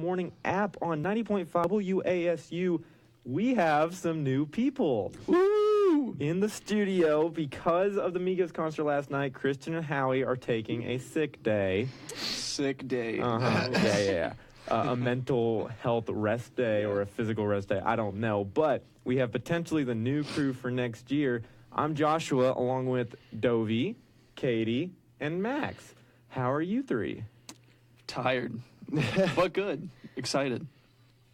Morning App on 90.5 WASU. We have some new people. Woo! In the studio because of the Migos concert last night. Kristen and Howie are taking a sick day. Sick day. Yeah. A mental health rest day or a physical rest day. I don't know. But we have potentially the new crew for next year. I'm Joshua along with Dovy, Katie, and Max. How are you three? Tired, but good. Excited.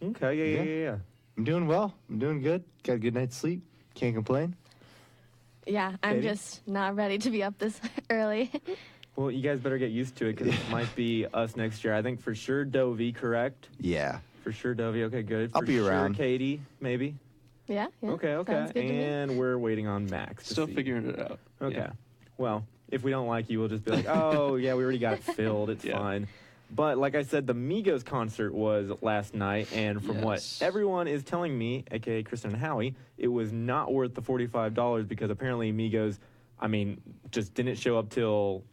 Okay, yeah. I'm doing well. I'm doing good. Got a good night's sleep. Can't complain. Yeah, I'm Katie? just not ready to be up this early. Well, you guys better get used to it because it might be us next year. I think for sure Dovy, correct? Yeah. For sure Dovy. Okay, good. I'll be sure around. Katie, maybe? Yeah. Okay. Sounds good to me. And we're waiting on Max. Still see. figuring it out. Okay. Yeah. Well, if we don't like you, we'll just be like, oh, yeah, we already got it filled. It's fine. But like I said, the Migos concert was last night, and from what everyone is telling me, a.k.a. Kristen and Howie, it was not worth the $45 because apparently Migos, just didn't show up till,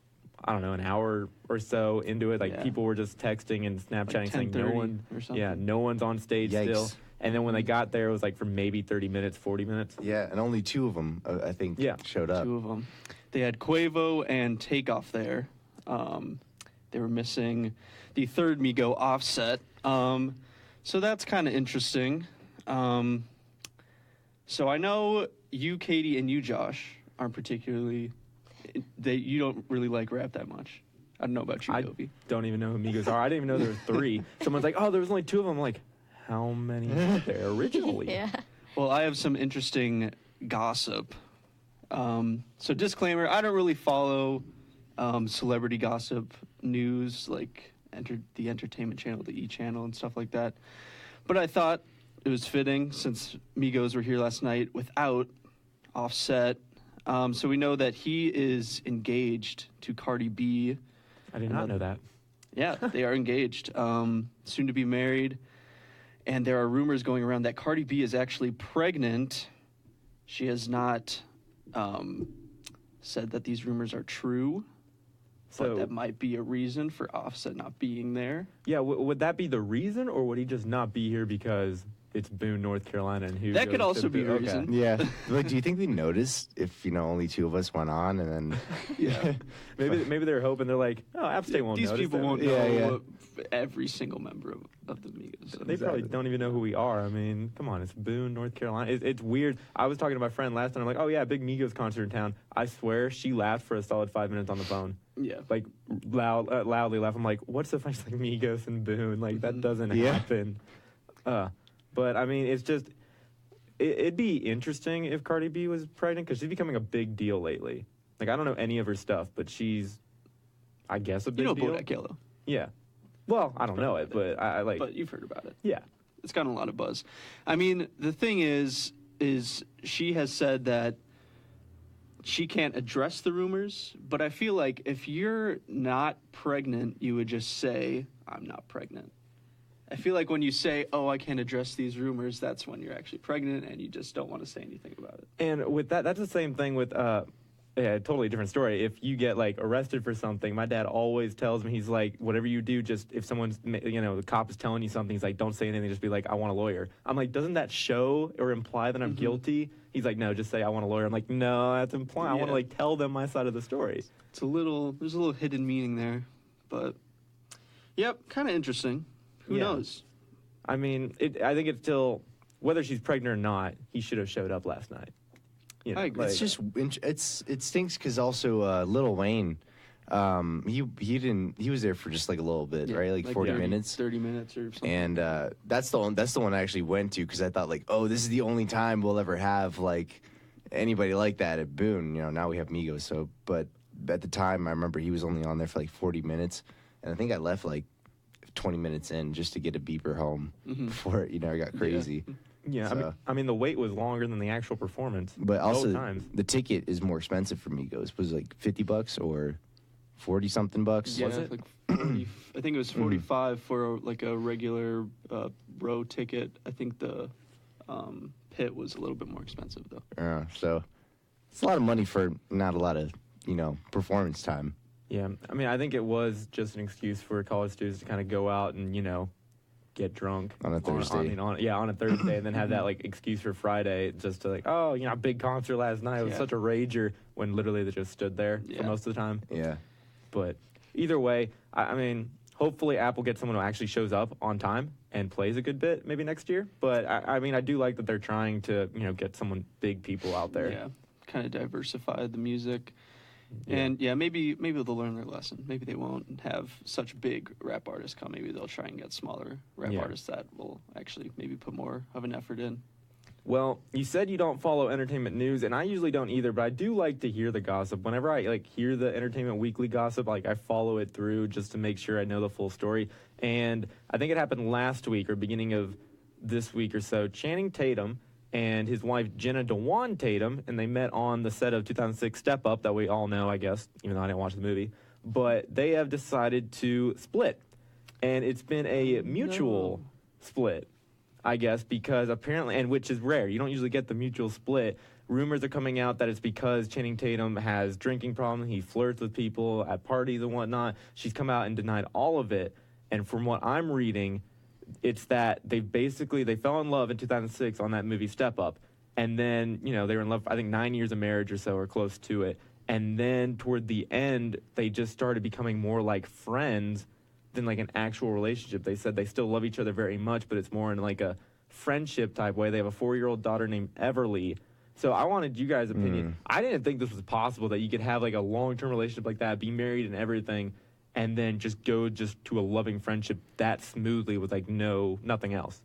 I don't know, an hour or so into it. Like, people were just texting and Snapchatting saying no one's on stage still. And then when they got there, it was like for maybe 30 minutes, 40 minutes. Yeah, and only two of them, I think, showed up. Two of them. They had Quavo and Takeoff there. They were missing the third Migo, Offset. So that's kind of interesting. So I know you, Katie, and you, Josh, aren't particularly... you don't really like rap that much. I don't know about you, Dovy. Don't even know who Migos are. I didn't even know there were three. Someone's like, oh, there was only two of them. I'm like, how many were there originally? Yeah. Well, I have some interesting gossip. So disclaimer, I don't really follow celebrity gossip news like the Entertainment Channel, the E! Channel, and stuff like that. But I thought it was fitting since Migos were here last night without Offset. So we know that he is engaged to Cardi B. I did not know that. Yeah, they are engaged, soon to be married. And there are rumors going around that Cardi B is actually pregnant. She has not said that these rumors are true. So but that might be a reason for Offset not being there. Yeah, would that be the reason, or would he just not be here because it's Boone, North Carolina, and who? That could also be a reason. Yeah. Like, do you think they noticed if only two of us went on and then? maybe they're hoping they're like, oh, App State won't. These notice people that. won't know every single member of the Migos. So they probably don't even know who we are. I mean, come on, it's Boone, North Carolina. It's weird. I was talking to my friend last night. I'm like, oh yeah, big Migos concert in town. I swear, she laughed for a solid 5 minutes on the phone. Yeah, like loudly laugh. I'm like, what's the funny like Migos and Boone? Like that doesn't happen. But I mean, it's just it'd be interesting if Cardi B was pregnant because she's becoming a big deal lately. Like I don't know any of her stuff, but she's, I guess, a big deal. You know Bodak Yellow. Yeah. Well, I don't know it, but I like. But you've heard about it. Yeah. It's gotten a lot of buzz. I mean, the thing is she has said that she can't address the rumors, but I feel like if you're not pregnant, you would just say, I'm not pregnant. I feel like when you say, oh, I can't address these rumors, that's when you're actually pregnant and you just don't want to say anything about it. And with that's the same thing with, totally different story. If you get like arrested for something, my dad always tells me, he's like, whatever you do, just if someone's, the cop is telling you something, he's like, don't say anything, just be like, I want a lawyer. I'm like, doesn't that show or imply that I'm guilty? He's like, no, just say I want a lawyer. I'm like, no, that's implying I want to like tell them my side of the story. There's a little hidden meaning there, but yep, kind of interesting. Who knows? I mean, I think it's still, whether she's pregnant or not, he should have showed up last night. I agree. It's just it stinks because also Lil Wayne, he was there for just like a little bit, right? Like 40 minutes, 30 minutes or something. And that's the one I actually went to because I thought like, oh, this is the only time we'll ever have like anybody like that at Boone. Now we have Migos. So, but at the time, I remember he was only on there for like 40 minutes, and I think I left like 20 minutes in just to get a beeper home before it got crazy. Yeah, so. I mean, the wait was longer than the actual performance. But also, times. The ticket is more expensive for Migos. Was it like $50 or 40-something bucks? Yeah, was it? Like 40, I think it was 45 for like a regular row ticket. I think the pit was a little bit more expensive though. So it's a lot of money for not a lot of performance time. Yeah, I mean, I think it was just an excuse for college students to kind of go out and get drunk On a Thursday. on a Thursday, and then have that like excuse for Friday just to like, oh, big concert last night. It was such a rager when literally they just stood there for most of the time. Yeah. But either way, I mean, hopefully Apple gets someone who actually shows up on time and plays a good bit maybe next year. But I mean, I do like that they're trying to get someone big people out there. Yeah, kind of diversify the music. Yeah. And maybe they'll learn their lesson. Maybe they won't have such big rap artists come. Maybe they'll try and get smaller rap artists that will actually maybe put more of an effort in. Well, you said you don't follow entertainment news, and I usually don't either, but I do like to hear the gossip. Whenever I hear the Entertainment Weekly gossip, I follow it through just to make sure I know the full story. And I think it happened last week or beginning of this week or so. Channing Tatum and his wife Jenna Dewan Tatum, and they met on the set of 2006 Step Up that we all know, I guess, even though I didn't watch the movie. But they have decided to split, and it's been a mutual split, I guess, because apparently, and which is rare. You don't usually get the mutual split. Rumors are coming out that it's because Channing Tatum has drinking problems. He flirts with people at parties and whatnot. She's come out and denied all of it. And from what I'm reading, it's that they fell in love in 2006 on that movie Step Up. And then, they were in love for, I think, 9 years of marriage or so, or close to it. And then toward the end, they just started becoming more like friends than like an actual relationship. They said they still love each other very much, but it's more in like a friendship type way. They have a 4-year-old daughter named Everly. So I wanted you guys' opinion. I didn't think this was possible, that you could have like a long-term relationship like that, be married and everything, and then just go to a loving friendship that smoothly with like nothing else.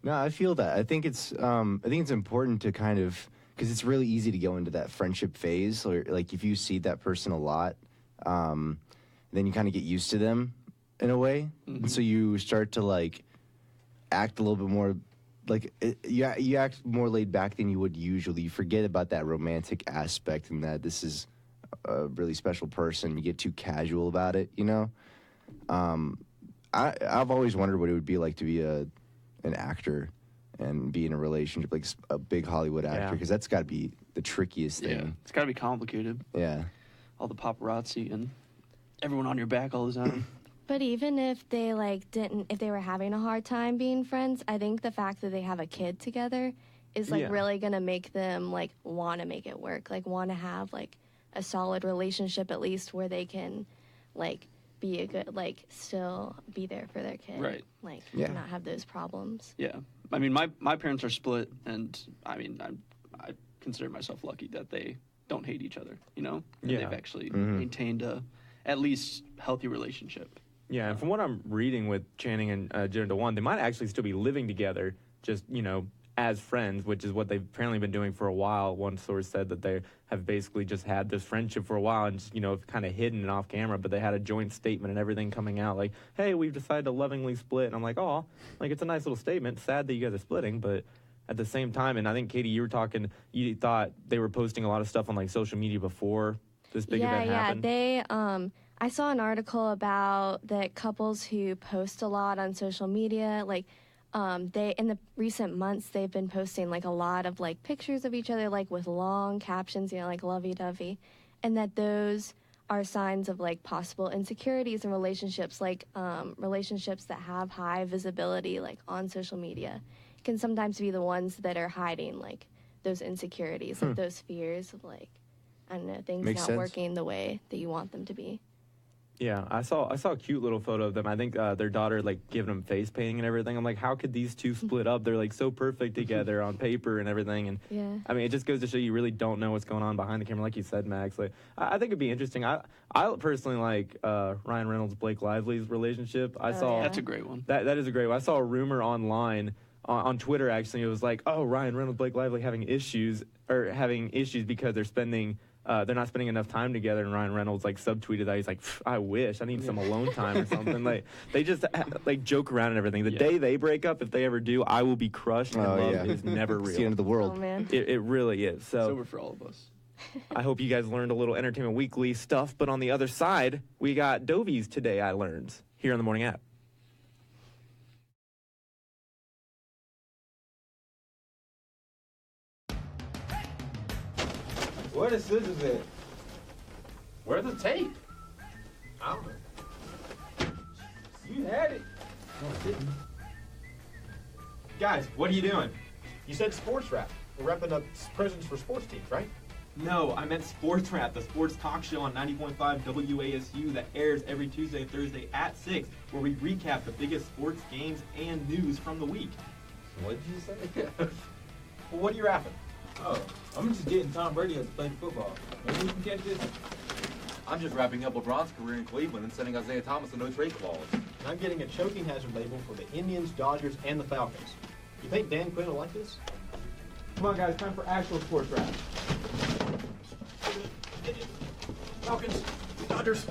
No, I feel that. I think it's important to kind of, because it's really easy to go into that friendship phase, or like if you see that person a lot, then you kind of get used to them in a way, and so you start to like act a little bit more like you act more laid back than you would usually. You forget about that romantic aspect and that this is a really special person. You get too casual about it, I've always wondered what it would be like to be an actor and be in a relationship, like a big Hollywood actor, because that's got to be the trickiest thing. Yeah, it's got to be complicated. Yeah. All the paparazzi and everyone on your back all the time. But even if they if they were having a hard time being friends, I think the fact that they have a kid together is really gonna make them want to make it work, want to have a solid relationship at least, where they can be a good still be there for their kid, right? Not have those problems. Yeah, I mean my parents are split, and I mean I consider myself lucky that they don't hate each other, and they've actually maintained a at least healthy relationship. Yeah, and from what I'm reading with Channing and Jenna Dewan, they might actually still be living together, just, as friends, which is what they've apparently been doing for a while. One source said that they have basically just had this friendship for a while and just, kind of hidden it off camera, but they had a joint statement and everything coming out like, hey, we've decided to lovingly split. And I'm like, oh, it's a nice little statement. Sad that you guys are splitting, but at the same time, and I think, Katie, you thought they were posting a lot of stuff on, social media before this big event happened. Yeah, they, I saw an article about that couples who post a lot on social media, they in the recent months they've been posting a lot of pictures of each other with long captions, lovey-dovey, and that those are signs of possible insecurities in relationships, relationships that have high visibility on social media can sometimes be the ones that are hiding those insecurities, those fears of I don't know, things Makes not sense. working the way that you want them to be. Yeah, I saw a cute little photo of them. I think their daughter giving them face painting and everything. I'm like, how could these two split up? They're so perfect together on paper and everything. And Yeah. I mean, it just goes to show you really don't know what's going on behind the camera, like you said, Max. I think it'd be interesting. I personally like Ryan Reynolds, Blake Lively's relationship. I saw That's a great one. that is a great one. I saw a rumor online on Twitter actually. It was oh, Ryan Reynolds, Blake Lively having issues because they're not spending enough time together, and Ryan Reynolds subtweeted that. He's like, I wish I need some alone time or something. They just joke around and everything. The day they break up, if they ever do, I will be crushed. And love is never real. It's the end of the world. Oh, man. It really is. It's So over for all of us. I hope you guys learned a little Entertainment Weekly stuff. But on the other side, we got Dovy's Today I Learned here on the Morning App. Where the scissors at? Where's the tape? I don't know. You had it. No, I didn't. Guys, what are you doing? You said sports rap. We're repping up presents for sports teams, right? No, I meant Sports Rap, the sports talk show on 90.5 WASU that airs every Tuesday and Thursday at 6, where we recap the biggest sports games and news from the week. What did you say? Well, what are you rapping? Oh, I'm just getting Tom Brady up to play football. Maybe we can catch this. I'm just wrapping up LeBron's career in Cleveland and sending Isaiah Thomas a no-trade clause. And I'm getting a choking hazard label for the Indians, Dodgers, and the Falcons. You think Dan Quinn will like this? Come on, guys, time for actual sports rap. Falcons, Dodgers.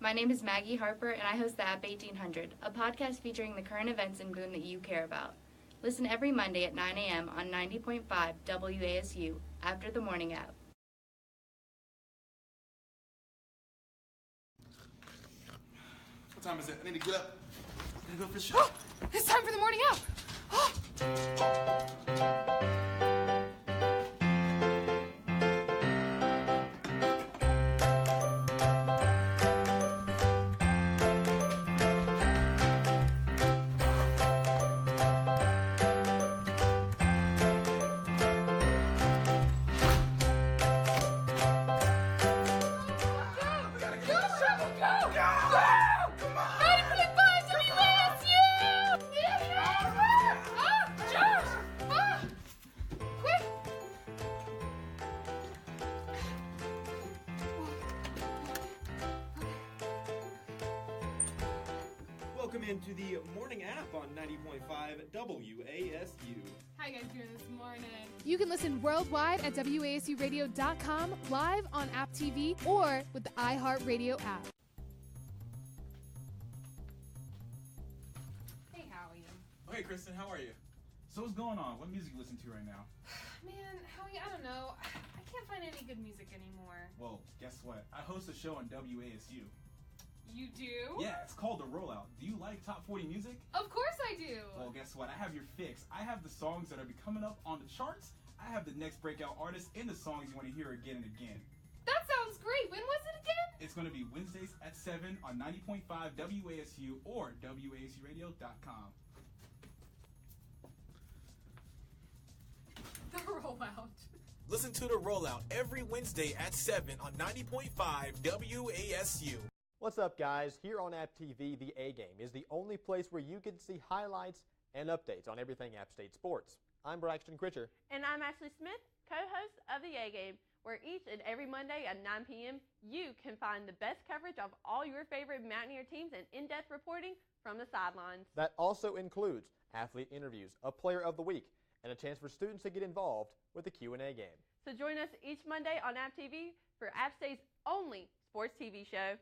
My name is Maggie Harper, and I host the App 1800, a podcast featuring the current events in Boone that you care about. Listen every Monday at 9 a.m. on 90.5 WASU, after the morning app. What time is it? I need to get up. I gotta go for the show. It's time for the morning app. Welcome into the morning app on 90.5 WASU. How you guys doing this morning? You can listen worldwide at WASUradio.com, live on App TV, or with the iHeartRadio app. Hey, Howie. Oh, hey, Kristen, how are you? So what's going on? What music you listen to right now? Man, Howie, I don't know. I can't find any good music anymore. Well, guess what? I host a show on WASU. You do? Yeah, it's called The Rollout. Do you like top 40 music? Of course I do. Well, guess what? I have your fix. I have the songs that are coming up on the charts. I have the next breakout artists and the songs you want to hear again and again. That sounds great. When was it again? It's going to be Wednesdays at 7 on 90.5 WASU or WASUradio.com. The Rollout. Listen to The Rollout every Wednesday at 7 on 90.5 WASU. What's up, guys? Here on App TV, the A Game is the only place where you can see highlights and updates on everything App State sports. I'm Braxton Critcher. And I'm Ashley Smith, co-host of the A Game, where each and every Monday at 9 p.m. you can find the best coverage of all your favorite Mountaineer teams and in-depth reporting from the sidelines. That also includes athlete interviews, a player of the week, and a chance for students to get involved with the Q&A game. So join us each Monday on App TV for App State's only sports TV show.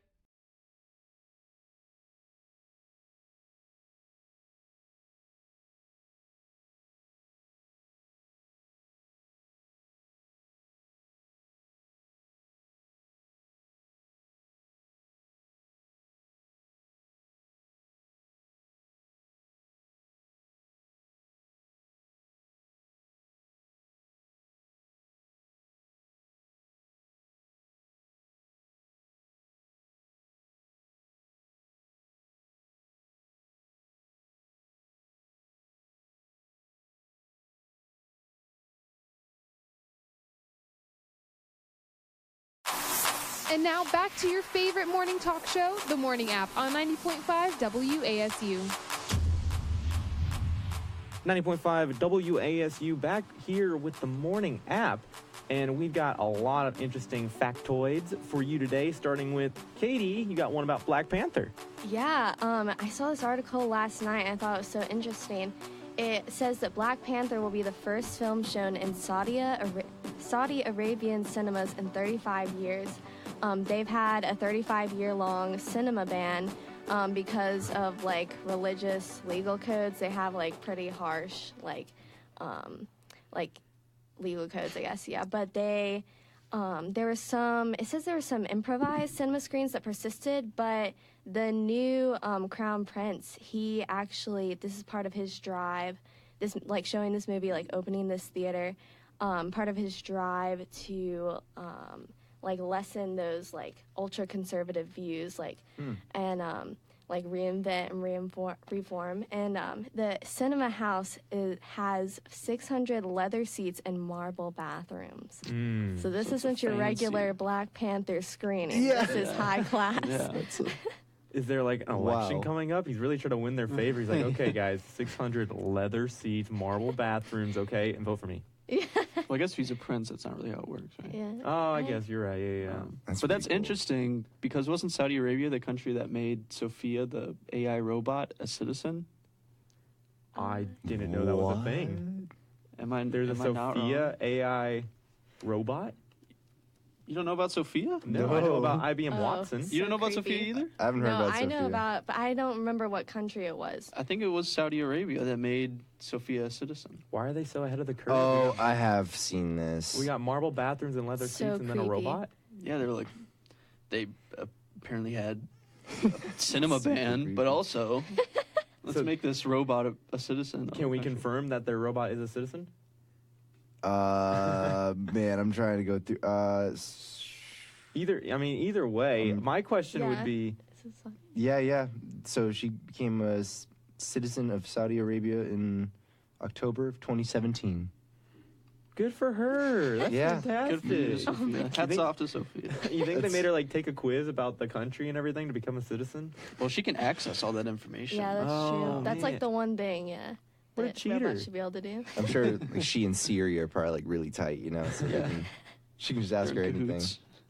And now back to your favorite morning talk show, The Morning App, on 90.5 WASU. 90.5 WASU back here with the morning app. And we've got a lot of interesting factoids for you today, starting with Katie. You got one about Black Panther. Yeah, I saw this article last night and I thought it was so interesting. It says that Black Panther will be the first film shown in Saudi Arabian cinemas in 35 years. They've had a 35-year-long cinema ban because of like religious legal codes. They have like pretty harsh like legal codes, I guess. Yeah, but it says there were some improvised cinema screens that persisted, but the new Crown Prince, this is part of his drive, this like showing this movie, like opening this theater, part of his drive to like lessen those like ultra conservative views, like and like reinvent and reform. And the cinema house has 600 leather seats and marble bathrooms. So this isn't your regular Black Panther screening. This is high class. Is there like an election coming up? He's really trying to win their favor. He's like, okay, guys, 600 leather seats, marble bathrooms, okay, and vote for me. Well, I guess if he's a prince, that's not really how it works, right? Yeah. Oh, I guess you're right. Yeah. But that's interesting because wasn't Saudi Arabia the country that made Sophia, the AI robot, a citizen? I didn't know that was a thing. There's a Sophia AI robot? You don't know about Sophia? No, I know about IBM Watson. You don't know about Sophia either? I haven't heard about Sophia. I know about, but I don't remember what country it was. I think it was Saudi Arabia that made Sophia a citizen. Why are they so ahead of the curve? Oh, I have seen this. We got marble bathrooms and leather seats and then a robot? Yeah, they apparently had a cinema ban, but also let's make this robot a citizen. Can we confirm that their robot is a citizen? Man, I'm trying to go through. Either way, my question would be. Yeah. So she became a citizen of Saudi Arabia in October of 2017. Good for her. That's fantastic. Good for you, Hats off to Sophia. You think they made her like take a quiz about the country and everything to become a citizen? Well, she can access all that information. Yeah, that's true. That's like the one thing. Yeah. What a cheater. Robots should be able to do. I'm sure like, she and Siri are probably like really tight, you know. So she can just ask her anything.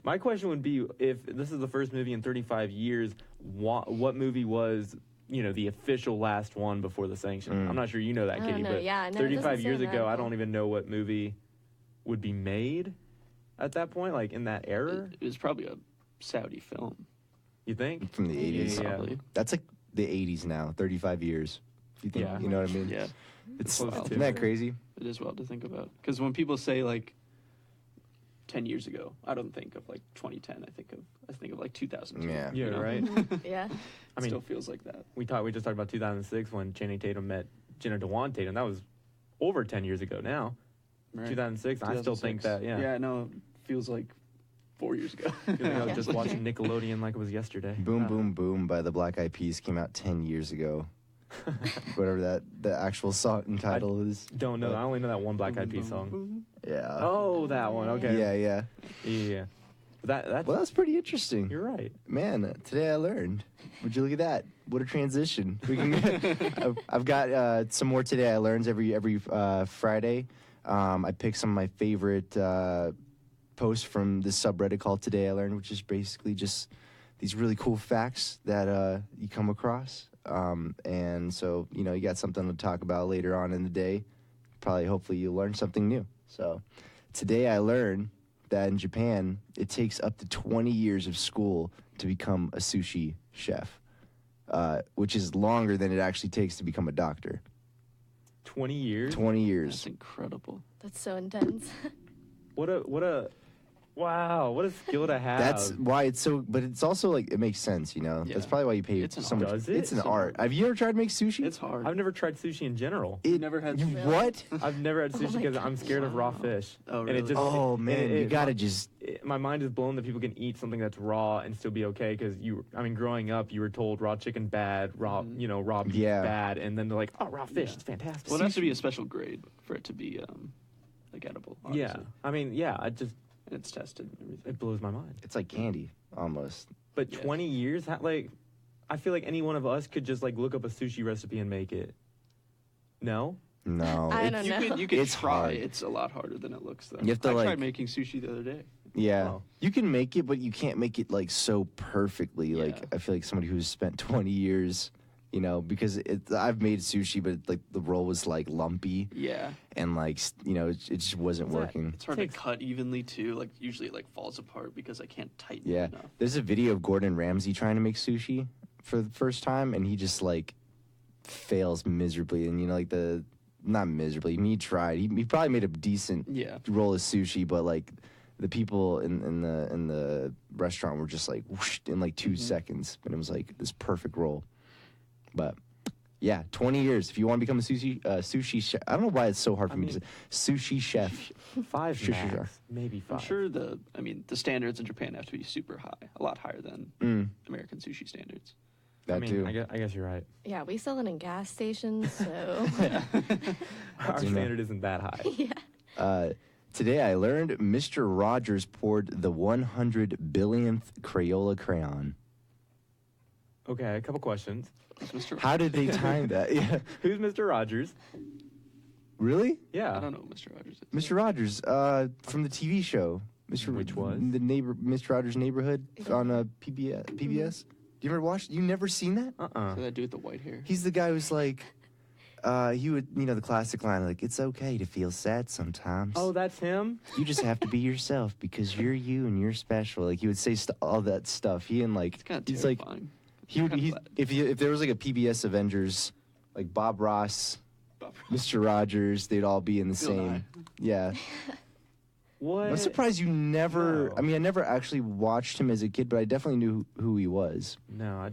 My question would be, if this is the first movie in 35 years, what movie was, the official last one before the sanction? I'm not sure you know that, Kitty, but 35 years ago, I don't even know what movie would be made at that point, like in that era. It was probably a Saudi film. You think? From the 80s. Yeah. That's like the 80s now, 35 years. If you think, you know what I mean? Yeah. Isn't that crazy? It is wild to think about. Because when people say like 10 years ago, I don't think of like 2010. I think of like 2002. Yeah, right. Yeah. It still feels like that. We just talked about 2006 when Channing Tatum met Jenna Dewan Tatum. That was over 10 years ago now. Right. 2006. I still think that. Yeah. Yeah. No, it feels like 4 years ago. I was just watching Nickelodeon like it was yesterday. Boom Boom Boom by the Black Eyed Peas came out 10 years ago. Whatever the actual song title is. Don't know. I only know that one Black Eyed Peas song. Yeah. Oh, that one. Okay. Yeah. That's pretty interesting. You're right. Man, today I learned. Would you look at that? What a transition. We can. I've got some more today I learns every Friday. I pick some of my favorite posts from this subreddit called Today I Learned, which is basically just these really cool facts that you come across. And so, you got something to talk about later on in the day. Hopefully you'll learn something new. So today I learned that in Japan, it takes up to 20 years of school to become a sushi chef, which is longer than it actually takes to become a doctor. 20 years? 20 years. That's incredible. That's so intense. Wow, what a skill to have. That's why it's so, but it's also like, it makes sense, Yeah. That's probably why you pay so much. Does it? It's an art. Have you ever tried to make sushi? It's hard. I've never tried sushi in general. Never had sushi. What? I've never had sushi because I'm scared of raw fish. Oh, really? And you gotta just. My mind is blown that people can eat something that's raw and still be okay because growing up, you were told raw chicken bad, raw beef bad, and then they're like, oh, raw fish, it's fantastic. Well, it has to be a special grade for it to be like edible. Obviously. And it's tested and everything. It blows my mind. It's like candy, almost. But 20 years? I feel like any one of us could just, look up a sushi recipe and make it. No? No. I don't know. You can it's try. hard. It's a lot harder than it looks, though. You have to, I tried making sushi the other day. Yeah. Oh. You can make it, but you can't make it, so perfectly. Yeah. I feel like somebody who's spent 20 years... because I've made sushi, but the roll was lumpy. Yeah. And it just wasn't working. It's hard to cut evenly too. Usually it falls apart because I can't tighten it enough. There's a video of Gordon Ramsay trying to make sushi for the first time, and he just fails miserably. And not miserably. He tried. He probably made a decent roll of sushi, but the people in the restaurant were just whoosh in 2 seconds, and it was this perfect roll. But Yeah, 20 years. If you want to become a sushi chef, I don't know why it's so hard for me to say sushi chef. 5 Sushi max, chef. maybe 5. I'm sure the standards in Japan have to be super high, a lot higher than American sushi standards. That too. I guess you're right. Yeah, we sell it in gas stations, so. Our standard isn't that high. Yeah. Today I learned Mr. Rogers poured the 100 billionth Crayola crayon. Okay, a couple questions. How did they time that? Yeah. Who's Mr. Rogers? Really? Yeah. I don't know who Mr. Rogers is. Mr. Rogers, from the TV show. Which was? Mr. Rogers' Neighborhood on PBS. Do you ever watch? You never seen that? So that dude with the white hair. He's the guy who's like, he would, the classic line, like, it's okay to feel sad sometimes. Oh, that's him? You just have to be yourself because you're you and you're special. Like, he would say all that stuff. He and like, It's like, if there was like a PBS Avengers, like Bob Ross, Mr. Rogers, they'd all be in the same. Yeah. What? I'm surprised you never. I mean, I never actually watched him as a kid, but I definitely knew who he was. No, I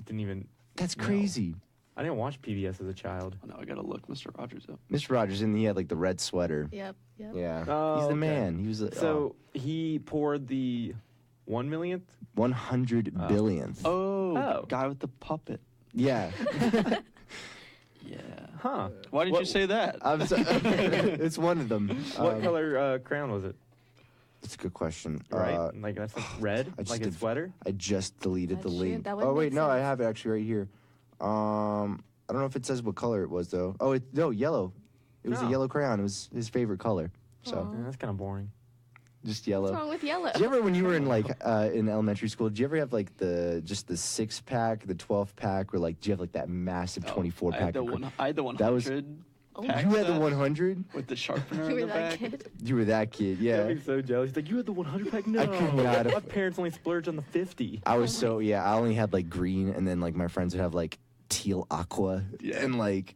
didn't even. That's crazy. I didn't watch PBS as a child. Oh, no, I gotta look Mr. Rogers up. Mr. Rogers, and he had like the red sweater. Yep. Yeah. Oh, he's the okay. man. He was. So he poured the 1 millionth? 100 billionth. Oh, guy with the puppet. Yeah. Yeah. Huh. Why didn't you say that? It's one of them. What color crayon was it? That's a good question. Right? Like that's like red? Like a sweater? I just deleted the link. That would Oh, wait, make no, I sense. have it actually right here. I don't know if it says what color it was, though. Oh, no, yellow. It was a yellow crayon. It was his favorite color. So Yeah, that's kind of boring. just yellow. What's wrong with yellow? Did you ever, when you were in like in elementary school, did you ever have like the 6-pack, the 12-pack, or like do you have like that massive 24-pack? I had the 100 That was. pack You had the set 100? with the sharpener You in were the that back. kid? You were that kid, yeah. I'd be so jealous. He's like, you had the 100 pack? No. I could not have- My parents only splurged on the 50. I was so, yeah, I only had like green, and then like my friends would have like teal aqua and like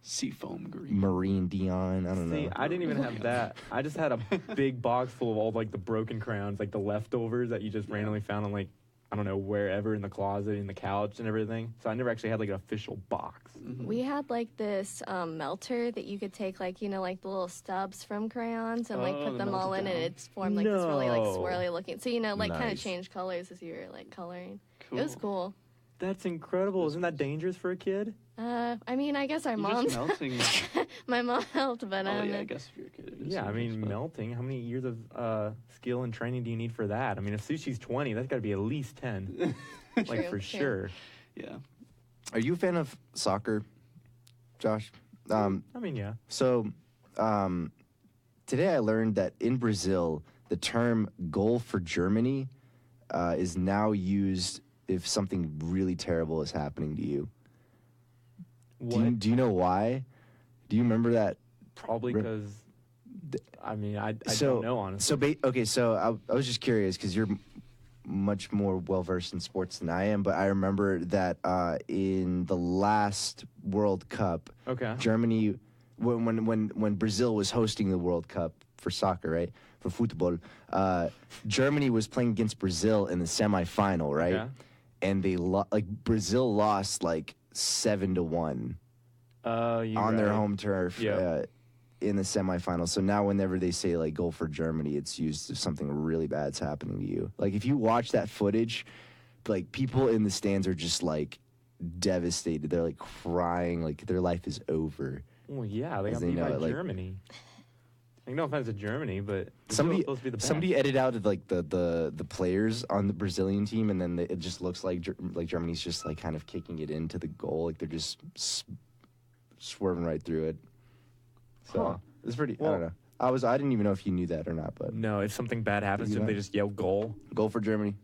seafoam green. Marine Dion. I don't See, know. I didn't even have that. I just had a big box full of all like the broken crayons, like the leftovers that you just randomly found on like, I don't know, wherever in the closet, in the couch and everything. So I never actually had like an official box. We had like this melter that you could take like, like the little stubs from crayons and like Oh, put the them all melted in and down. it's formed like this really like No. swirly looking. So, like kind of Nice. change colors as you were like coloring. It was cool. That's incredible. Isn't that dangerous for a kid? I mean, I guess our You're moms, just melting. my mom helped, but Oh yeah, I guess if you're a kid, it is. Yeah, I dangerous, mean, but- melting. How many years of skill and training do you need for that? I mean, if sushi's 20, that's got to be at least 10. Like, True, for true. sure. Yeah. Are you a fan of soccer, Josh? I mean, yeah. So, today I learned that in Brazil, the term "goal for Germany" is now used if something really terrible is happening to you. What? Do you know why? Do you remember that? Probably because, I mean, I So- don't know, honestly. So I was just curious because you're much more well versed in sports than I am, but I remember that in the last World Cup, Okay. Germany, when Brazil was hosting the World Cup for soccer, right, for football, Germany was playing against Brazil in the semifinal, right, Okay. and they Brazil lost like 7-1 on their home turf. Yeah. In the semifinal. So now whenever they say like "goal for Germany," it's used if something really bad's happening to you. Like if you watch that footage, like people in the stands are just like devastated. They're like crying, like their life is over. Well, yeah, they As got they beat know by it, like- Germany. Like, no offense to Germany, but it's Somebody supposed to be the best. somebody edited out like the players on the Brazilian team, and then it just looks like Germany's just like kind of kicking it into the goal, like they're just swerving right through it. So Huh. it's pretty. Well- I don't know. I didn't even know if you knew that or not, but No, if something bad happens to You them, know? they just yell goal. goal for Germany.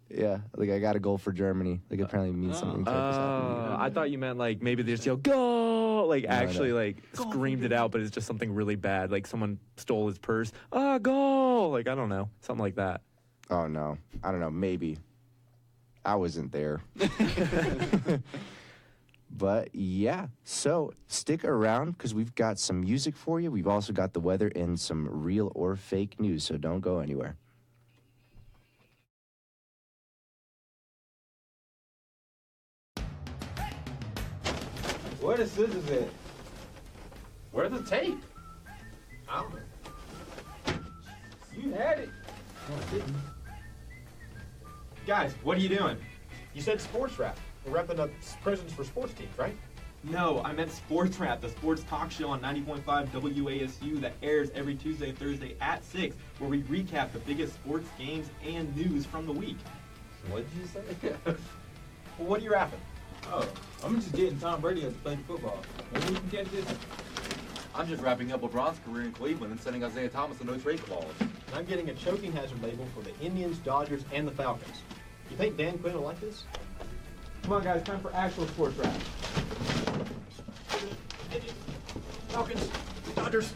Yeah, like I got a goal for Germany. Like it apparently means something. terrible's happening. I thought you meant like maybe they just yell goal, like No, actually no. like screamed it out, but it's just something really bad, like someone stole his purse. Goal! Like I don't know, something like that. Oh no, I don't know. Maybe I wasn't there. But yeah, so stick around because we've got some music for you. We've also got the weather and some real or fake news. So don't go anywhere. Where the scissors at? Where's the tape? I don't know. You had it. No, I didn't. Guys, what are you doing? You said sports rap. We're repping up presents for sports teams, right? No, I meant Sports Rap, the sports talk show on 90.5 WASU that airs every Tuesday and Thursday at 6, where we recap the biggest sports games and news from the week. What did you say? Well, what are you rapping? Oh, I'm just getting Tom Brady up to play football. Maybe we can catch this. I'm just wrapping up LeBron's career in Cleveland and sending Isaiah Thomas a no-trade clause. And I'm getting a choking hazard label for the Indians, Dodgers, and the Falcons. You think Dan Quinn will like this? Come on, guys, time for actual sports rap. Falcons, Dodgers.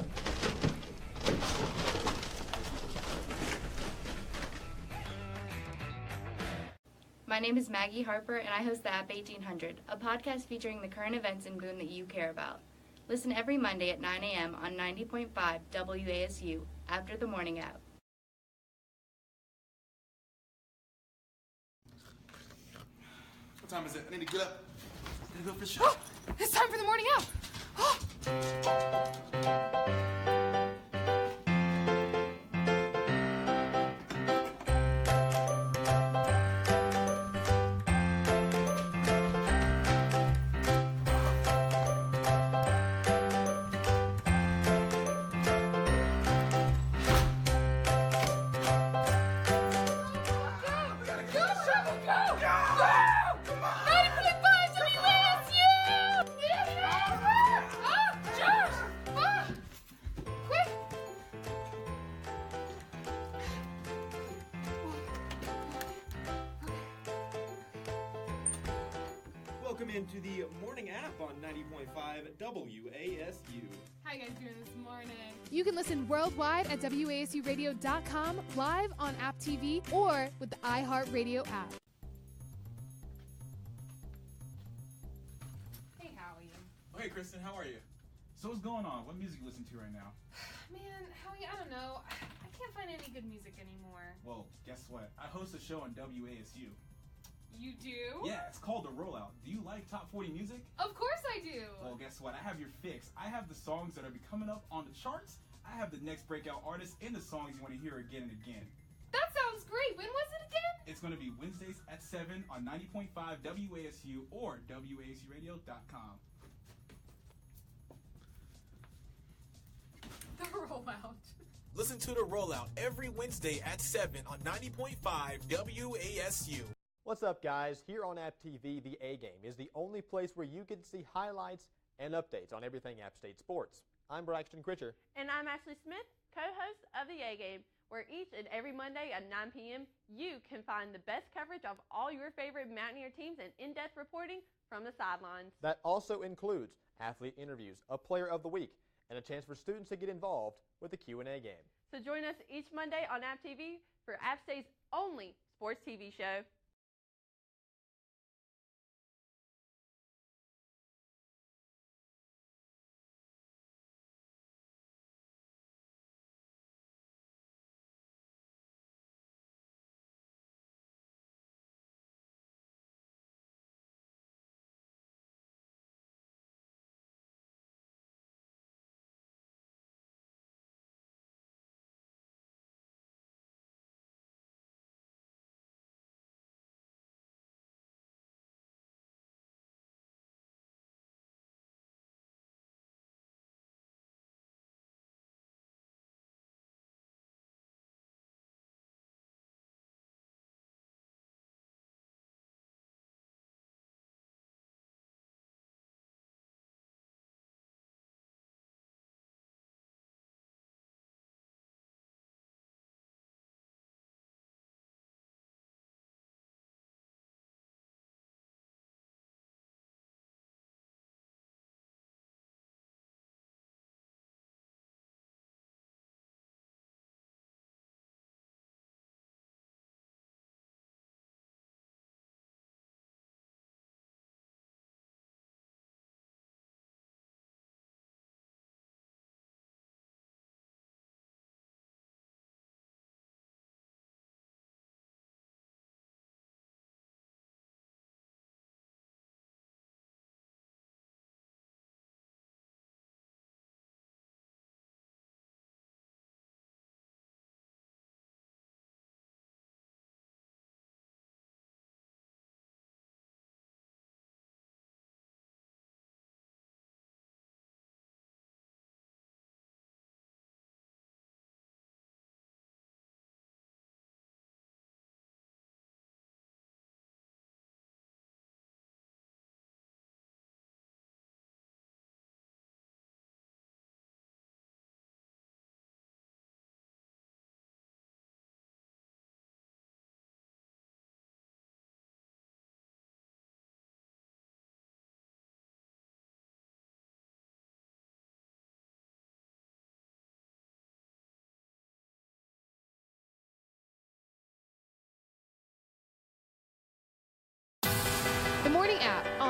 My name is Maggie Harper, and I host the App 1800, a podcast featuring the current events in Boone that you care about. Listen every Monday at 9 a.m. on 90.5 WASU, after the morning app. What time is it? I need to get up. I need to go for the show. It's time for the morning app. Welcome into the morning app on 90.5 WASU. How you guys doing this morning? You can listen worldwide at WASUradio.com, live on App TV, or with the iHeartRadio app. Hey, Howie. Oh, hey, Kristen, how are you? So what's going on? What music you listen to right now? Man, Howie, I don't know. I can't find any good music anymore. Well, guess what? I host a show on WASU. You do? Yeah, it's called The Rollout. Do you like top 40 music? Of course I do. Well, guess what? I have your fix. I have the songs that are coming up on the charts. I have the next breakout artists and the songs you want to hear again and again. That sounds great. When was it again? It's going to be Wednesdays at 7 on 90.5 WASU or WASUradio.com. The rollout. Listen to The Rollout every Wednesday at 7 on 90.5 WASU. What's up, guys? Here on App TV, the A Game is the only place where you can see highlights and updates on everything App State sports. I'm Braxton Critcher. And I'm Ashley Smith, co-host of the A Game, where each and every Monday at 9 p.m. you can find the best coverage of all your favorite Mountaineer teams and in-depth reporting from the sidelines. That also includes athlete interviews, a player of the week, and a chance for students to get involved with the Q&A game. So join us each Monday on App TV for App State's only sports TV show.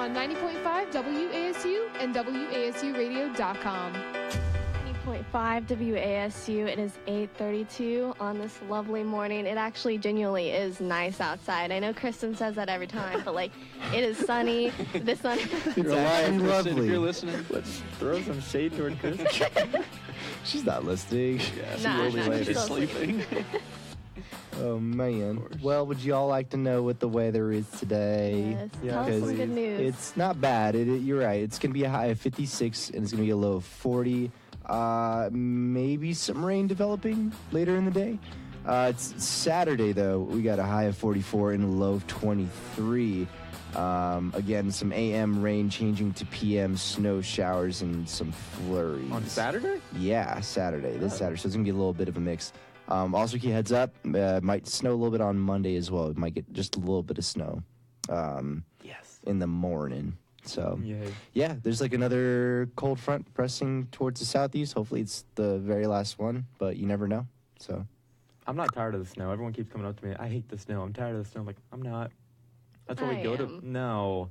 on 90.5 WASU and WASUradio.com. 90.5 WASU. It is 8:32 on this lovely morning. It actually genuinely is nice outside. I know Kristen says that every time, but like it is sunny. The sun. It's actually lovely. If you're listening, let's throw some shade toward Kristen. She's not listening. Yeah, Nah, she's she's still sleeping. Oh, man. Well, would you all like to know what the weather is today? Yes. Tell us some good news. It's not bad. You're right. It's going to be a high of 56, and it's going to be a low of 40. Maybe some rain developing later in the day. It's Saturday, though. We got a high of 44 and a low of 23. Again, some AM rain changing to PM snow showers and some flurries. On Saturday? Yeah, Saturday. This Saturday. So it's going to be a little bit of a mix. Also, key heads up, might snow a little bit on Monday as well. It might get just a little bit of snow in the morning. So, yeah, there's like another cold front pressing towards the southeast. Hopefully it's the very last one, but you never know. So, I'm not tired of the snow. Everyone keeps coming up to me. I hate the snow. I'm tired of the snow. I'm like, I'm not. That's what we go to. No.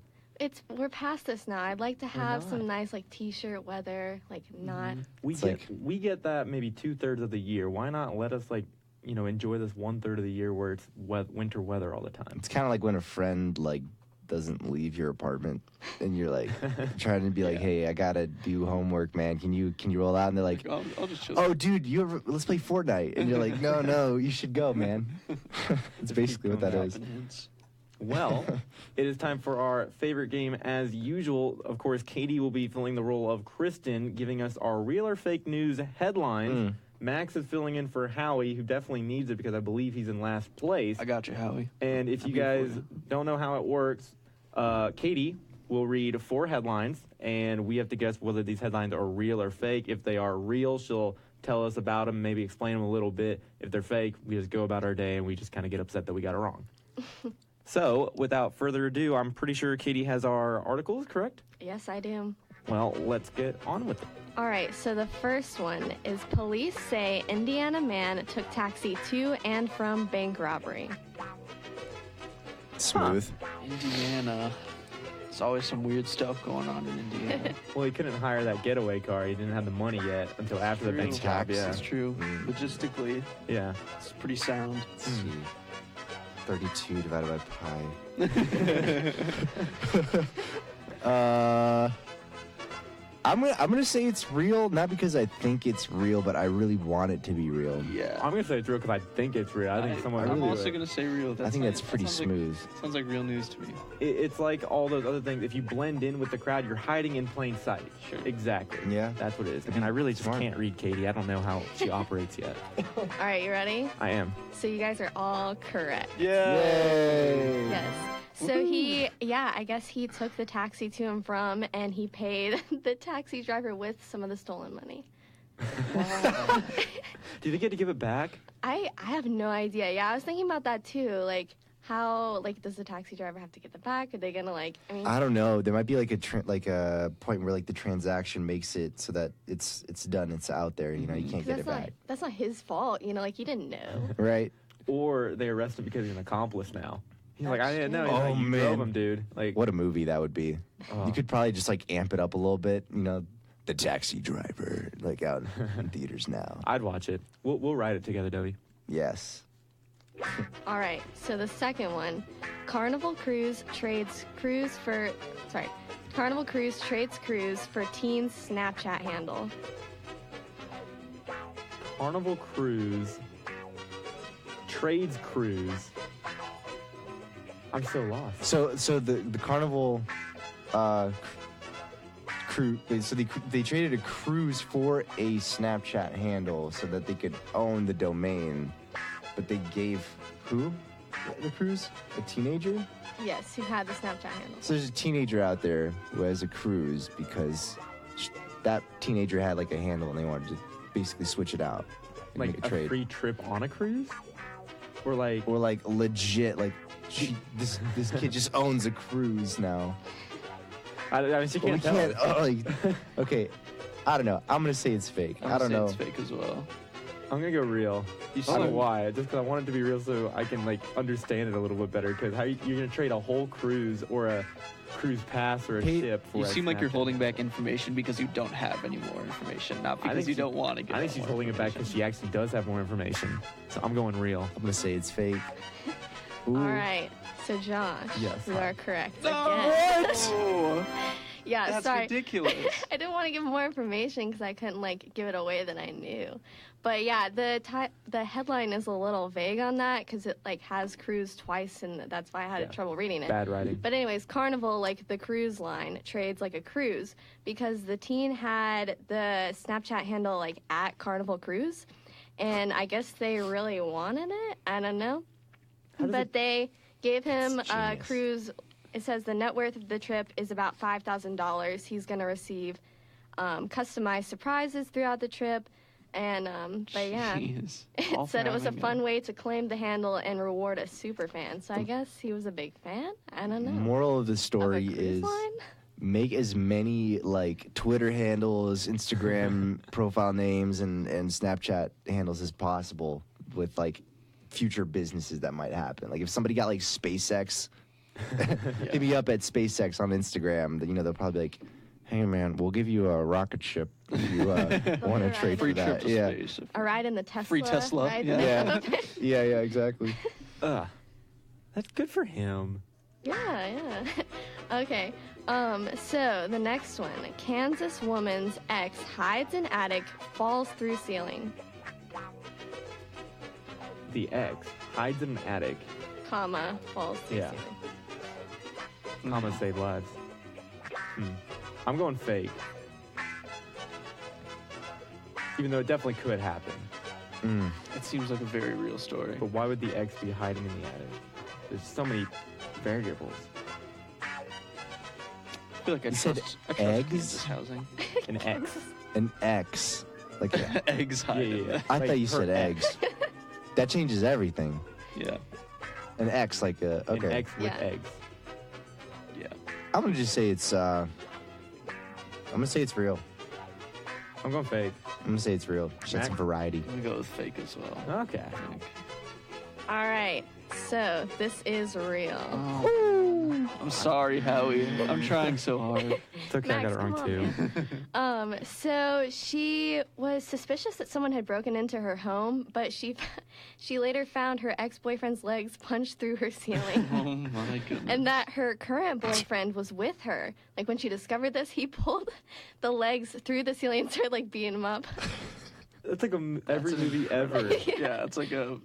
We're past this now. I'd like to have some nice like t-shirt weather, like not. We get that maybe 2/3 of the year. Why not let us like enjoy this 1/3 of the year where it's winter weather all the time? It's kind of like when a friend like doesn't leave your apartment and you're like trying to be like, hey, I gotta do homework, man. Can you roll out? And they're like, I'll just chill. Oh, dude, let's play Fortnite. And you're like, no, you should go, man. It's basically what that is. Well, it is time for our favorite game as usual. Of course, Katie will be filling the role of Kristen, giving us our real or fake news headlines. Max is filling in for Howie, who definitely needs it because I believe he's in last place. I got you, Howie. And if you guys don't know how it works, Katie will read 4 headlines, and we have to guess whether these headlines are real or fake. If they are real, she'll tell us about them, maybe explain them a little bit. If they're fake, we just go about our day, and we just kind of get upset that we got it wrong. So, without further ado, I'm pretty sure Katie has our articles, correct? Yes, I do. Well, let's get on with it. All right, so the first one is police say Indiana man took taxi to and from bank robbery. Smooth. Indiana. There's always some weird stuff going on in Indiana. Well, he couldn't hire that getaway car. He didn't have the money yet until after the bank job. Yeah, that's true. Logistically, it's pretty sound. 32 divided by pi. I'm gonna say it's real, not because I think it's real, but I really want it to be real. Yeah. I'm gonna say it's real because I think it's real. I think someone. I'm also gonna say real. I think that's pretty smooth. Sounds like real news to me. It's like all those other things. If you blend in with the crowd, you're hiding in plain sight. Sure. Exactly. Yeah. That's what it is. And I really just can't read Katie. I don't know how she operates yet. All right, you ready? I am. So you guys are all correct. Yay! Yes. So I guess he took the taxi to and from, and he paid the taxi driver with some of the stolen money. Do they get to give it back? I have no idea. Yeah, I was thinking about that too. Like, how does the taxi driver have to get it back? Are they gonna I don't know. There might be like a point where like the transaction makes it so that it's done. It's out there. You can't get it back. That's not his fault. He didn't know. Right. Or they arrest him because he's an accomplice now. He's like, I didn't know. He's Oh, like, you man. drove him, dude. Like, What a movie that would be. Oh. You could probably just like amp it up a little bit. The taxi driver, like out in theaters now. I'd watch it. We'll write it together, Dovy. Yes. All right. So the second one, Carnival Cruise trades cruise for teens Snapchat handle. Carnival Cruise trades cruise. I'm so lost. So the Carnival crew. So they traded a cruise for a Snapchat handle so that they could own the domain, but they gave who the cruise? A teenager? Yes, who had the Snapchat handle. So there's a teenager out there who has a cruise because that teenager had like a handle and they wanted to basically switch it out. And Like make a trade. free trip on a cruise? Or like legit, like this kid just owns a cruise now. I mean, she can't tell us. Okay, I don't know. I'm gonna say it's fake. I don't know. It's fake as well. I'm gonna go real. I don't know why. Just because I want it to be real, so I can like understand it a little bit better. Because how you're gonna trade a whole cruise or a cruise pass or a ship for? You a seem like you're Snapchat? holding back information because you don't have any more information, not because you don't want to get. I think she's holding it back because she actually does have more information. So I'm going real. I'm gonna say it's fake. All right. So Josh, Yes. you are correct No, again. what? Yeah, That's sorry. ridiculous. I didn't want to give more information because I couldn't like give it away than I knew. But yeah, the headline is a little vague on that because it like has cruise twice, and that's why I had trouble reading it. Bad writing. But anyways, Carnival, like the cruise line, trades like a cruise because the teen had the Snapchat handle like at Carnival Cruise, and I guess they really wanted it. I don't know, but they gave him a cruise. It says the net worth of the trip is about $5,000. He's going to receive customized surprises throughout the trip. And, but yeah, Jeez. it All said for it was a having fun way to claim the handle and reward a super fan. So I guess he was a big fan. I don't know. Moral of the story cruise is line? make as many like Twitter handles, Instagram profile names, and Snapchat handles as possible with like future businesses that might happen. Like if somebody got like SpaceX, hit me up at SpaceX on Instagram. Then they'll probably be like, "Hey man, we'll give you a rocket ship if you want to trade for Free that." trip to Yeah, space. A ride in the Tesla. Free Tesla, Right? yeah. yeah, exactly. That's good for him. Yeah. Okay. So the next one, Kansas woman's ex hides in attic, falls through ceiling, The ex hides in an attic, comma, falls through Yeah. ceiling. comma, save lives. I'm going fake. Even though it definitely could happen. It seems like a very real story. But why would the ex be hiding in the attic? There's so many variables. I feel like I said trust eggs? Kansas housing. An ex. An X, like Eggs hiding. I Like thought you her said ex. eggs. That changes everything. Yeah. An X, like An okay. ex with Yeah. eggs. Yeah. I'm gonna just say it's. I'm gonna say it's real. I'm going fake. I'm gonna say it's real. Just Max? some variety. I'm gonna go with fake as well. Okay. I think. All right. So this is real. I'm sorry, Howie. I'm trying so hard. It's okay, I got Max, it wrong come on, too. So she was suspicious that someone had broken into her home, but she later found her ex-boyfriend's legs punched through her ceiling. Oh my goodness. And that her current boyfriend was with her. Like when she discovered this, he pulled the legs through the ceiling and started like beating him up. That's like every movie ever. Yeah, it's like a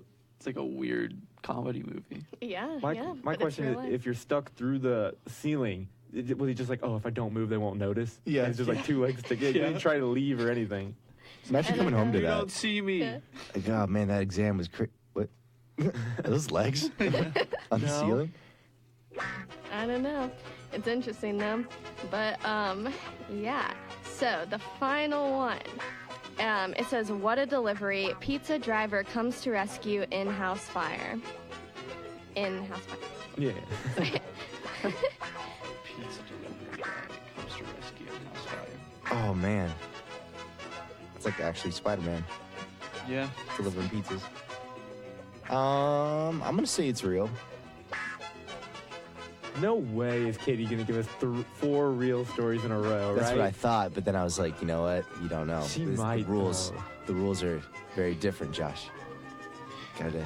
weird comedy movie. Yeah, My yeah. my but it's question real is, life. if you're stuck through the ceiling, was he just like, oh, if I don't move, they won't notice? Yeah. And it's just like two legs sticking. He didn't try to leave or anything. Imagine coming home to You that. don't see me. Yeah. Like, oh man, that exam was what? Are those legs on the No. ceiling? I don't know. It's interesting though. But yeah. So the final one. It says, what a delivery. Pizza driver comes to rescue in-house fire. In-house fire. Yeah. Pizza delivery guy comes to rescue in house fire. Oh man, it's like actually Spider-Man Yeah. delivering pizzas. I'm gonna say it's real. No way is Katie going to give us 4 real stories in a row, That's right? what I thought, but then I was like, you know what? You don't know. She The might, rules. though. The rules are very different, Josh. Gotta.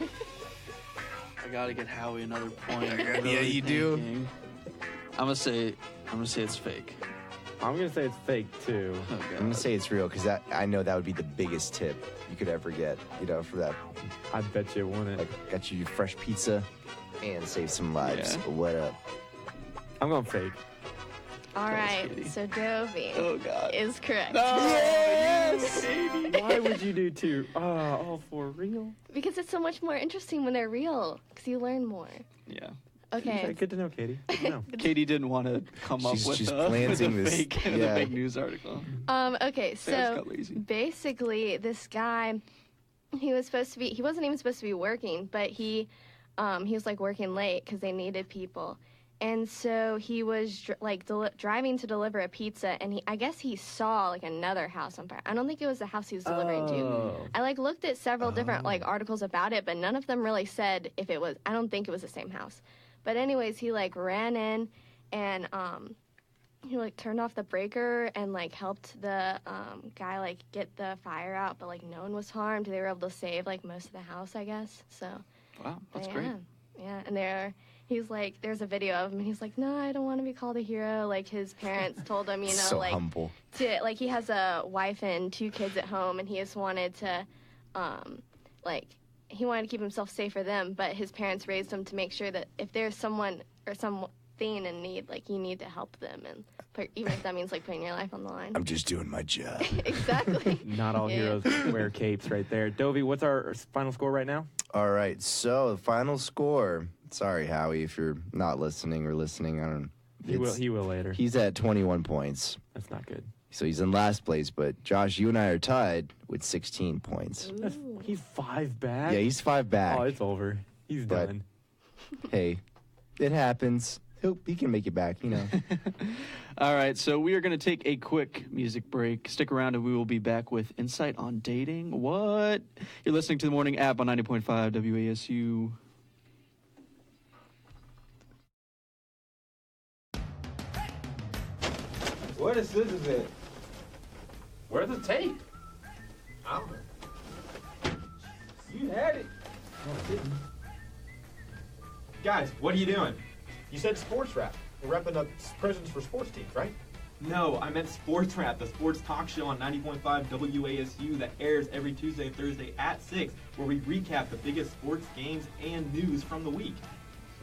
I gotta get Howie another point. Yeah, you do. I'm gonna say it's fake. I'm going to say it's fake, too. Oh, God. I'm gonna say it's real because I know that would be the biggest tip you could ever get. For that. I bet you it wouldn't. Like, got you your fresh pizza and save some lives. Yeah. What up? I'm going fake. All right. Katie. So Dovy Oh God. is correct. Yes! Why would you do 2? Oh, all 4 real? Because it's so much more interesting when they're real. Because you learn more. Yeah. Okay. Good to know, Katie. Good to know. Katie didn't want to come up She's with a planting this- fake, the yeah. fake news article. Okay, Fans so got lazy. basically this guy, he wasn't even supposed to be working, but he was like working late because they needed people. And so he was driving to deliver a pizza, and I guess he saw like another house on fire. I don't think it was the house he was delivering to. I looked at several different articles about it, but none of them really said if it was. I don't think it was the same house. But anyways, he ran in, and he turned off the breaker and helped the guy get the fire out, but no one was harmed. They were able to save most of the house, I guess. So. Wow, that's great. Yeah, and he's there's a video of him, and he's no, I don't want to be called a hero. His parents told him, so humble. He has a wife and 2 kids at home, and he just wanted to, he wanted to keep himself safe for them, but his parents raised him to make sure that if there's someone or something in need, you need to help them, and even if that means putting your life on the line. I'm just doing my job. Exactly. Not all heroes wear capes right there. Dovy, what's our final score right now? All right, so the final score. Sorry, Howie, if you're not listening or listening. I don't. He will later. He's at 21 points. That's not good. So he's in last place, but Josh, you and I are tied with 16 points. He's 5 back? Yeah, he's 5 back. Oh, it's over. He's done. Hey, it happens. He can make it back, All right, so we are going to take a quick music break. Stick around and we will be back with insight on dating. What? You're listening to the Morning App on 90.5 WASU. Where the scissors at? Where's the tape? I don't know. You had it. Guys, what are you doing? You said sports wrap. We're wrapping up presents for sports teams, right? No, I meant Sports Wrap, the sports talk show on 90.5 WASU that airs every Tuesday and Thursday at 6, where we recap the biggest sports games and news from the week.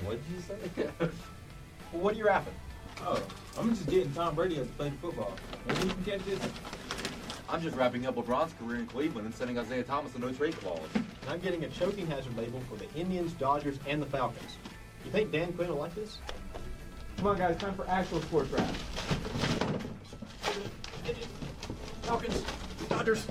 What did you say? Well, what are you wrapping? Oh, I'm just getting Tom Brady up to play football. Maybe you can catch this. I'm just wrapping up LeBron's career in Cleveland and sending Isaiah Thomas a no-trade clause. And I'm getting a choking hazard label for the Indians, Dodgers, and the Falcons. You think Dan Quinn will like this? Come on, guys, time for actual sports wrap. Falcons, Dodgers.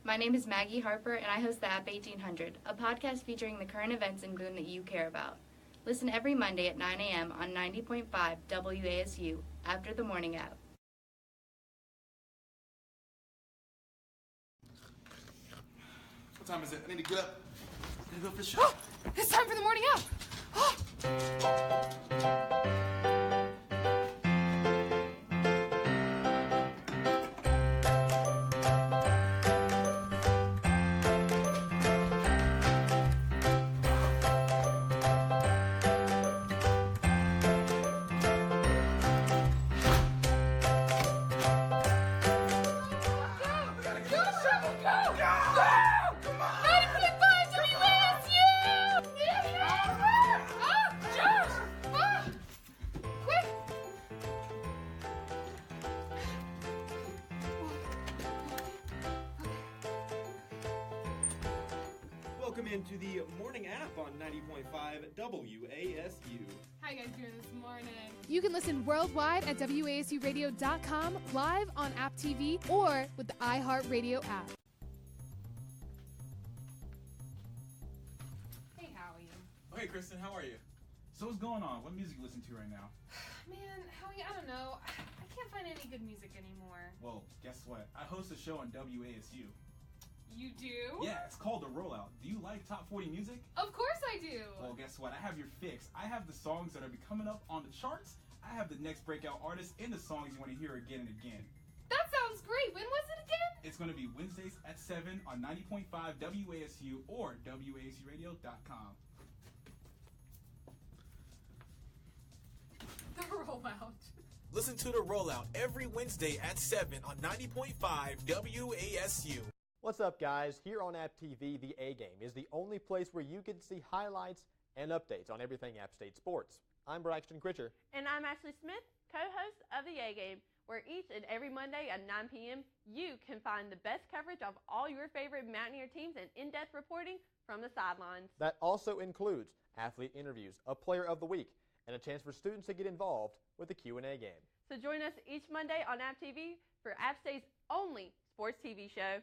My name is Maggie Harper, and I host the App 1800, a podcast featuring the current events in Boone that you care about. Listen every Monday at 9 a.m. on 90.5 WASU after the Morning App. What time is it? I need to get up. I need to go for the show. It's time for the Morning App. Welcome into the Morning App on 90.5 WASU. How you guys doing this morning? You can listen worldwide at WASUradio.com, live on App TV, or with the iHeart Radio app. Hey, Howie. Oh, hey, Kristen, how are you? So what's going on? What music you listen to right now? Man, Howie, I don't know. I can't find any good music anymore. Well, guess what? I host a show on WASU. You do? Yeah, it's called The Rollout. Do you like top 40 music? Of course I do. Well, guess what? I have your fix. I have the songs that are coming up on the charts. I have the next breakout artists and the songs you want to hear again and again. That sounds great. When was it again? It's going to be Wednesdays at 7 on 90.5 WASU or WASUradio.com. The Rollout. Listen to The Rollout every Wednesday at 7 on 90.5 WASU. What's up, guys? Here on App TV, The A Game is the only place where you can see highlights and updates on everything App State sports. I'm Braxton Critcher. And I'm Ashley Smith, co-host of The A Game, where each and every Monday at 9 p.m. you can find the best coverage of all your favorite Mountaineer teams and in-depth reporting from the sidelines. That also includes athlete interviews, a player of the week, and a chance for students to get involved with the Q&A game. So join us each Monday on App TV for App State's only sports TV show.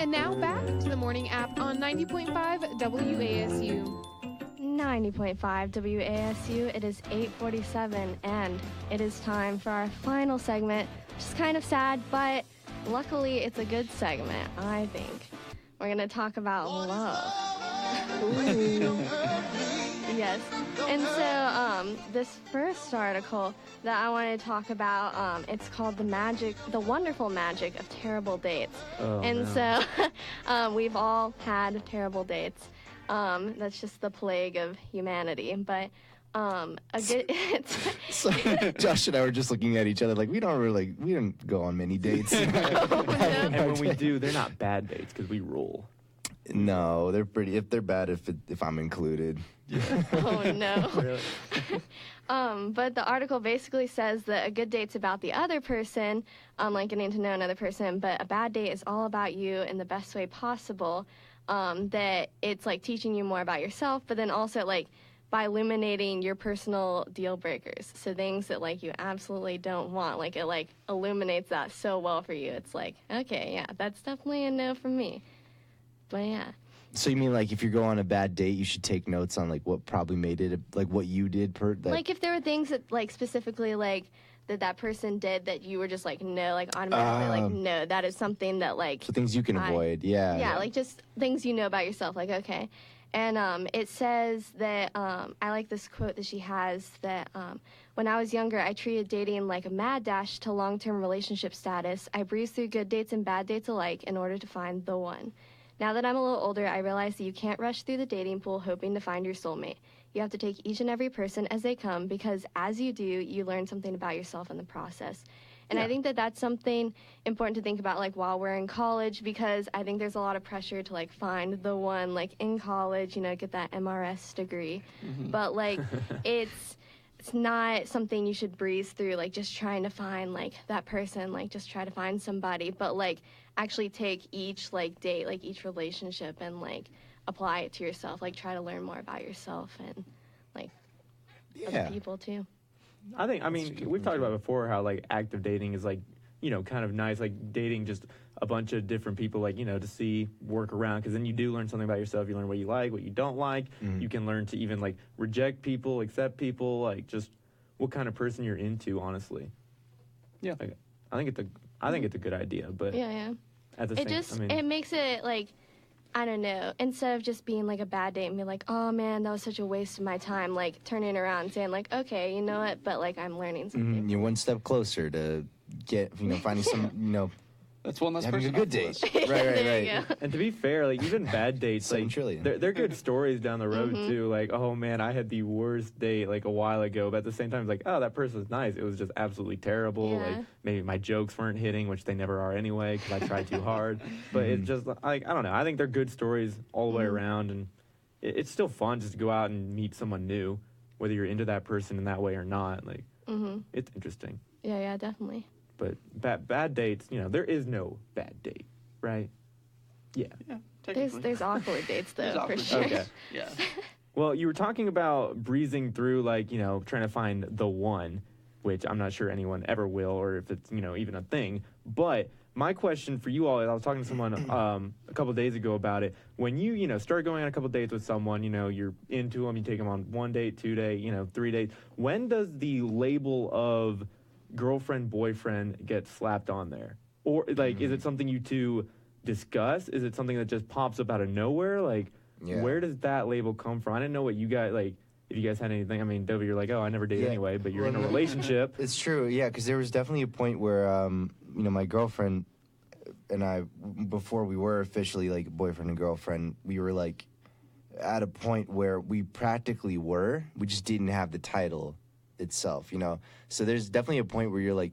And now back to the morning app on 90.5 WASU. 90.5 WASU. It is 8:47, and it is time for our final segment, which is kind of sad, but luckily it's a good segment, I think. We're going to talk about love. Yes. And so this first article that I want to talk about, it's called The Wonderful Magic of Terrible Dates. So we've all had terrible dates. That's just the plague of humanity. But so, Josh and I were just looking at each other like we don't go on many dates. And when we do, they're not bad dates because we rule. No, they're pretty. If they're bad, if I'm included. Yeah. Oh no. Really? But the article basically says that a good date's about the other person, like getting to know another person, but a bad date is all about you in the best way possible. That it's like teaching you more about yourself, but then also like by illuminating your personal deal breakers. So things that like you absolutely don't want, like it like illuminates that so well for you. It's like, okay, yeah, that's definitely a no from me. But yeah. So you mean like if you go on a bad date, you should take notes on like what probably made it, like what you did like if there were things that like specifically like that person did that you were just like no, like automatically like no, that is something that like so things you can avoid. Yeah, like just things you know about yourself, like okay. And it says that I like this quote that she has that when I was younger, I treated dating like a mad dash to long-term relationship status. I breezed through good dates and bad dates alike in order to find the one. Now that I'm a little older, I realize that you can't rush through the dating pool hoping to find your soulmate. You have to take each and every person as they come because as you do, you learn something about yourself in the process. And I think that that's something important to think about like while we're in college because I think there's a lot of pressure to like find the one like in college, you know, get that MRS degree. Mm-hmm. But like it's not something you should breeze through like just trying to find like that person, like just try to find somebody, but like actually take each like date, like each relationship and like apply it to yourself, like try to learn more about yourself and like other people too. I mean, we've talked about before how like active dating is like, you know, kind of nice, like dating just a bunch of different people, like, you know, to work around, because then you do learn something about yourself. You learn what you like, what you don't like. Mm-hmm. You can learn to even like reject people, accept people, like just what kind of person you're into, honestly. Yeah. Like, I think it's a good idea, but yeah. At the same, it makes it like, I don't know, instead of just being like a bad date and be like, oh man, that was such a waste of my time, like turning around and saying like, okay, you know what, but like I'm learning something. Mm-hmm. You're one step closer to finding some, you know, that's one less having person. A good date. right. And to be fair, like even bad dates, like they're good stories down the road too. Like, oh man, I had the worst date like a while ago, but at the same time, it's like, oh, that person was nice. It was just absolutely terrible. Yeah. Like maybe my jokes weren't hitting, which they never are anyway, because I tried too hard. But it's just like I don't know. I think they're good stories all the way around, and it's still fun just to go out and meet someone new, whether you're into that person in that way or not. Like, it's interesting. Yeah, definitely. But bad dates, you know, there is no bad date, right? Yeah. There's awkward dates, though, for sure. Okay. Yeah. Well, you were talking about breezing through, like, you know, trying to find the one, which I'm not sure anyone ever will, or if it's, you know, even a thing. But my question for you all is, I was talking to someone a couple days ago about it. When you know, start going on a couple dates with someone, you know, you're into them, you take them on 1 date, 2 date, you know, 3 dates. When does the label of girlfriend, boyfriend get slapped on there? Or like is it something you two discuss? Is it something that just pops up out of nowhere? Like where does that label come from? I didn't know what you guys like, if you guys had anything. I mean, Dovy, you're like, oh, I never date anyway, but you're in a relationship. It's true, yeah, because there was definitely a point where you know, my girlfriend and I, before we were officially like boyfriend and girlfriend, we were like at a point where we practically were, we just didn't have the title itself, you know. So there's definitely a point where you're like,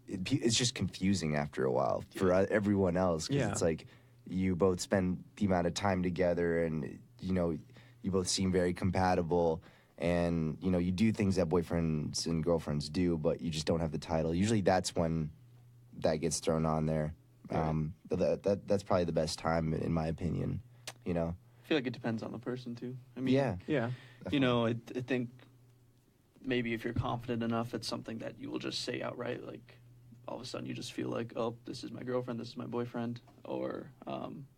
it's just confusing after a while for everyone else, because it's like you both spend the amount of time together, and you know, you both seem very compatible, and you know, you do things that boyfriends and girlfriends do, but you just don't have the title. Usually that's when that gets thrown on there. That's probably the best time, in my opinion, you know. I feel like it depends on the person too. I mean, yeah, definitely. You know, I think maybe if you're confident enough, it's something that you will just say outright, like, all of a sudden you just feel like, oh, this is my girlfriend, this is my boyfriend, or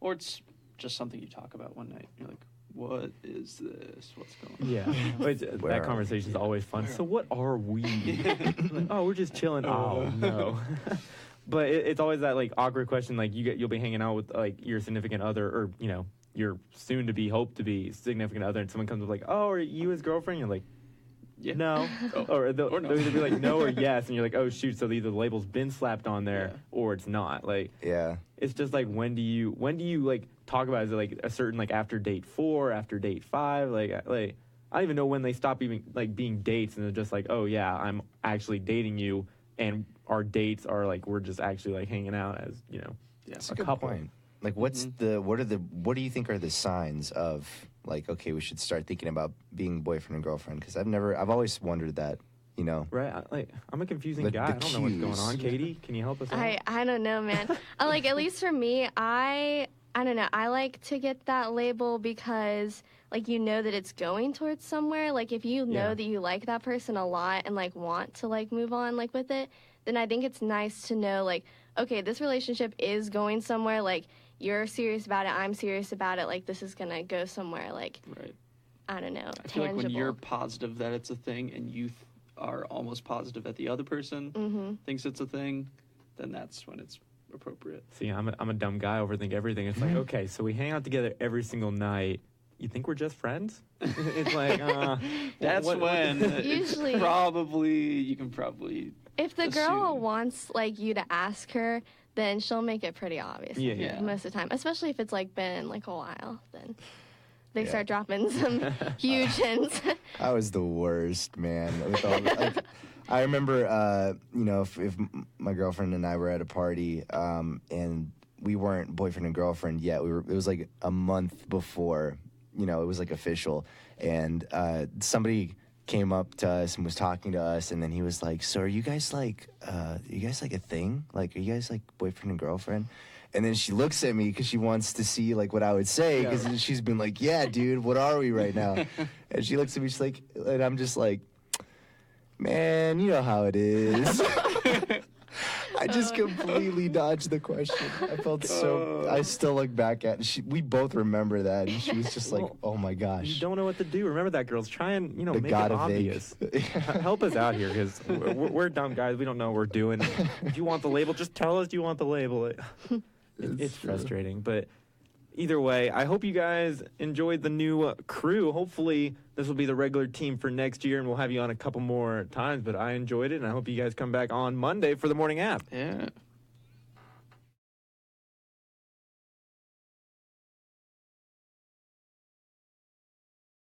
it's just something you talk about one night. You're like, what is this? What's going on? Yeah, that conversation is always fun. So what are we? Like, oh, we're just chilling. Oh no. But it's always that like awkward question. Like you'll be hanging out with like your significant other, or your soon to be, hope to be significant other, and someone comes up like, oh, are you his girlfriend? You're like, yeah. No. Or they'll either be like no or yes, and you're like, oh shoot, so either the label's been slapped on there or it's not. Like, it's just like when do you like talk about it? Is it like a certain like after date 4, after date 5? Like I don't even know when they stop even like being dates, and they're just like, oh yeah, I'm actually dating you, and our dates are like we're just actually like hanging out as That's a good couple. point. Like, what do you think are the signs of like, okay, we should start thinking about being boyfriend and girlfriend? Because I've always wondered that, Right. I'm a confusing guy. the I don't know what's going cues. on. Katie, can you help us out? I don't know, man. Like, at least for me, I don't know. I like to get that label because, like, you know that it's going towards somewhere. Like, if you know that you like that person a lot and, like, want to, like, move on, like, with it, then I think it's nice to know, like, okay, this relationship is going somewhere. Like, you're serious about it. I'm serious about it. Like, this is going to go somewhere. Like, I don't know, I feel like when you're positive that it's a thing and you are almost positive that the other person thinks it's a thing, then that's when it's appropriate. See, I'm a dumb guy. I overthink everything. It's like, okay, so we hang out together every single night. You think we're just friends? It's like, that's when usually you can probably if the assume. girl wants like you to ask her, then she'll make it pretty obvious. Yeah. Most of the time, especially if it's like been like a while, then they start dropping some huge hints. I was the worst, man. With all I remember, if my girlfriend and I were at a party, and we weren't boyfriend and girlfriend yet. It was like a month before, it was like official, and somebody came up to us and was talking to us, and then he was like, so are you guys like a thing? Like, are you guys like boyfriend and girlfriend? And then she looks at me because she wants to see like what I would say, because she's been like, yeah, dude, what are we right now? And she looks at me, she's like, and I'm just like, man, you know how it is. I just completely dodged the question. I felt I still look back at it. We both remember that. And she was just like, oh my gosh. You don't know what to do. Remember that, girls. Try and, The make it god of obvious. Help us out here, because we're dumb guys. We don't know what we're doing. If you want the label, just tell us you want the label. It's frustrating. But either way, I hope you guys enjoyed the new crew. Hopefully, this will be the regular team for next year, and we'll have you on a couple more times. But I enjoyed it, and I hope you guys come back on Monday for the morning app. Yeah.